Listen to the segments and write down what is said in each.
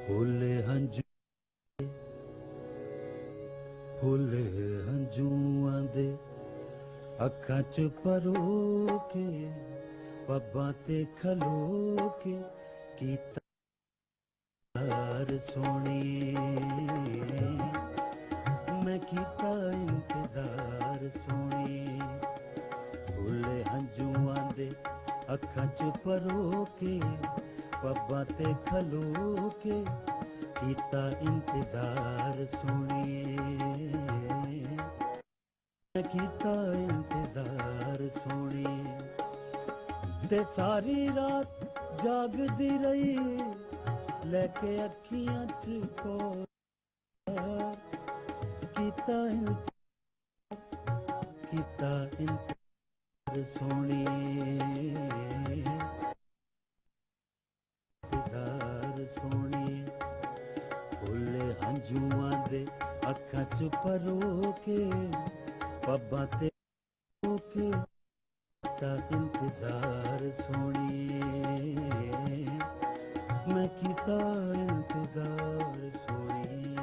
फुले हंजू फुले हंजूआं दे अखां च परो के पब्बां ते खलो के कीता यार सोहणिए मैं कीता इंतजार सोहणिए फुले हंजूआं दे अखां च परो के पब्बां ते खलो के कीता इंतजार सोहणिए मैं कीता इंतजार सोहणिए ते सारी रात जागदी रही लेके अखियां च कोर कीता इंतजार सोहणिए इंतजार सोहणिए फुले हंजूआं दे अखां च परो के पब्बां ते के कीता इंतजार सोहणिए मैं कीता इंतजार सोहणिए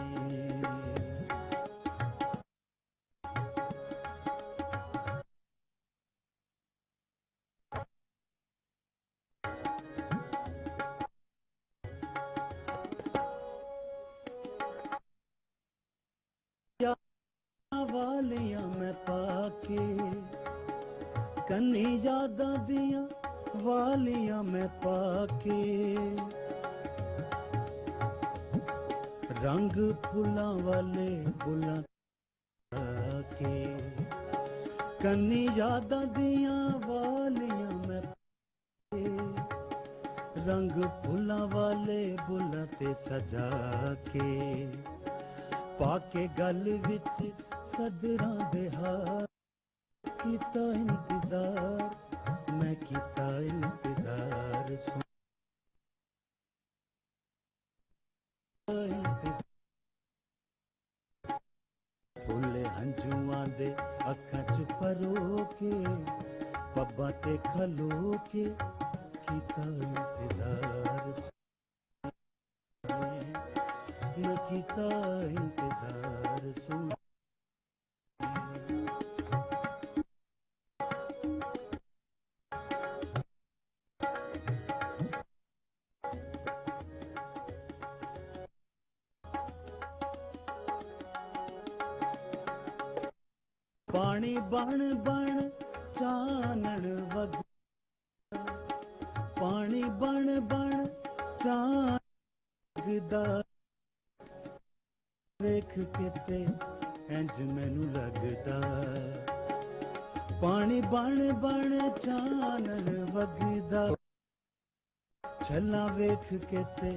वालियां मैं पाके कन्नी यादां दियां वालियां मैं पाके रंग फुलां वाले बुलां के कन्नी यादां दियां वालियां मैं पाके रंग फुलां वाले बुलां ते सजा के पाके गल विच सदरां दे हार कीता इंतजार मैं कीता इंतजार फुले हंजूआं दे अखां च परो के पब्बां ते खलो के कीता इंतजार मैं कीता इंतजार सोहणिए पानी बन बन चानण वग पानी बन बन चानण वगदा वेख के ते इंज मैनू लगदा पानी बन बन चानण वगदा छल्ला वेख के ते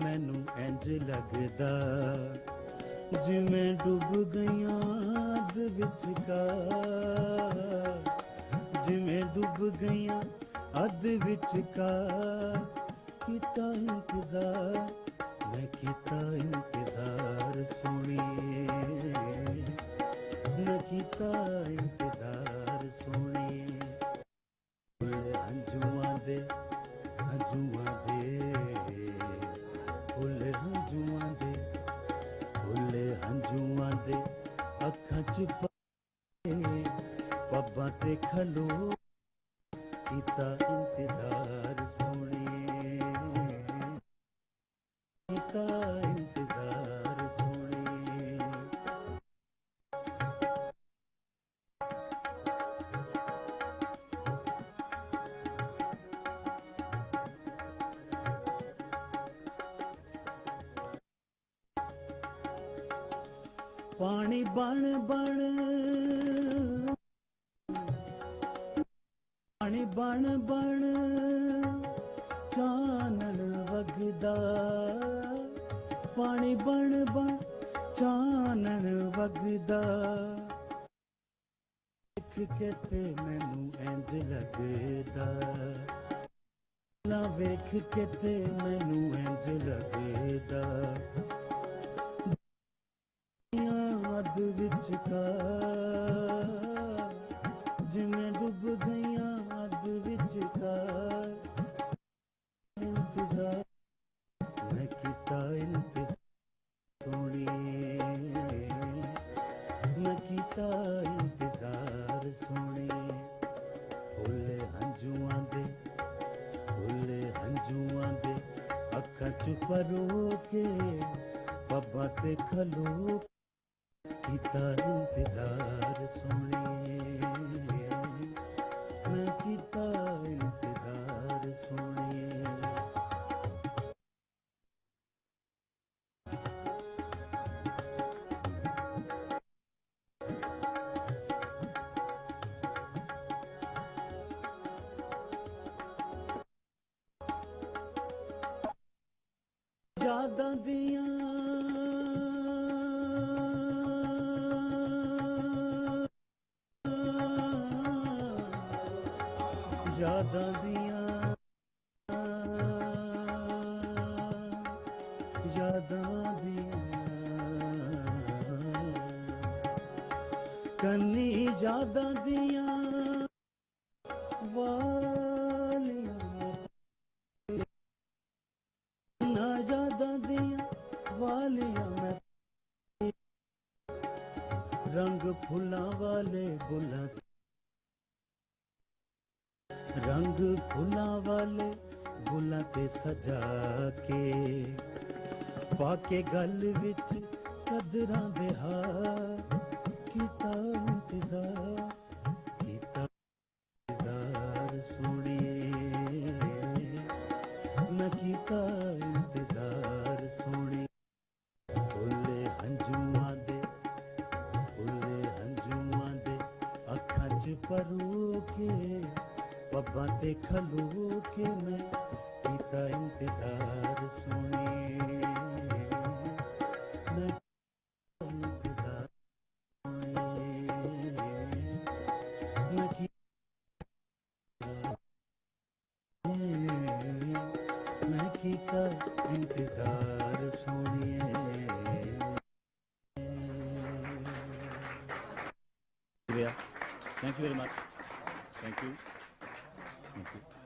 मैनू इंज लगदा जिवें डुब गईयां अध विचकार जिवें डुब गईयां अध विचकार कीता इंतजार मैं कीता इंतजार सोहणिए मैं कीता इंतजार सोहणिए फुले हंजूआं दे फुले हंजूआं दे फुले हंजूआं दे अखां च पब्बां ते खलो कीता इंतजार सोहणिए कीता इंतजार सोहणिए पानी बन बन पानी बन बन चानण वगदा पानी बन बन चानण वगदा देख के ते मैनू इंज लगदा ला वेख के ते मैनू इंज लगदा अध विचकार जिवें डुब गईयां अध विचकार इंतजार मैं कीता ਕੀਤਾ ਇੰਤਜ਼ਾਰ ਸੋਹਣੇ ਫੁੱਲੇ ਹੰਝੂਆਂ ਦੇ ਅੱਖਾਂ ਚ ਪਰੋ ਕੇ ਪੱਬਾਂ ਤੇ ਖਲੋ ਕੀਤਾ ਇੰਤਜ਼ਾਰ ਸੋਹਣੇ ਮੈਂ ਕੀਤਾ ਇੰਤਜ਼ਾਰ ਸੋਹਣੇ ਯਾਦਾਂ ਦੀਆਂ ਯਾਦਾਂ ਦੀਆਂ ਯਾਦਾਂ ਦੀਆਂ ਕੰਨੀ ਯਾਦਾਂ ਦੀਆਂ ਵਾਲੀਆਂ ਨਾ ਯਾਦਾਂ ਦੀਆਂ ਵਾਲੀਆਂ ਮੈਂ ਰੰਗ ਫੁੱਲਾਂ ਵਾਲੇ ਬੁੱਲਾਂ ਰੰਗ ਫੁੱਲਾਂ ਵਾਲੇ ਬੁੱਲਾਂ ਤੇ ਸਜਾ ਕੇ ਪਾ ਕੇ ਗਲ ਵਿੱਚ ਸਦਰਾਂ ਦੇ ਹਾਰ ਕੀਤਾ ਇੰਤਜ਼ਾਰ ਸੋਹਣੀਏ ਮੈਂ ਕੀਤਾ ਇੰਤਜ਼ਾਰ ਸੋਹਣੀ ਫੁੱਲੇ ਹੰਝੂਆਂ ਦੇ ਅੱਖਾਂ ਚ ਪਰੋ ਕੇ ਪੱਬਾਂ ਤੇ ਖਲੋ ਕੇ ਮੈਂ ਕੀਤਾ ਇੰਤਜ਼ਾਰ ਸੋਹਣੇ ਮੈਂ ਇੰਤਜ਼ਾਰ ਮੈਂ ਕੀਤਾ ਇੰਤਜ਼ਾਰ ਸੋਹਣੀਏ Thank you very much. Thank you.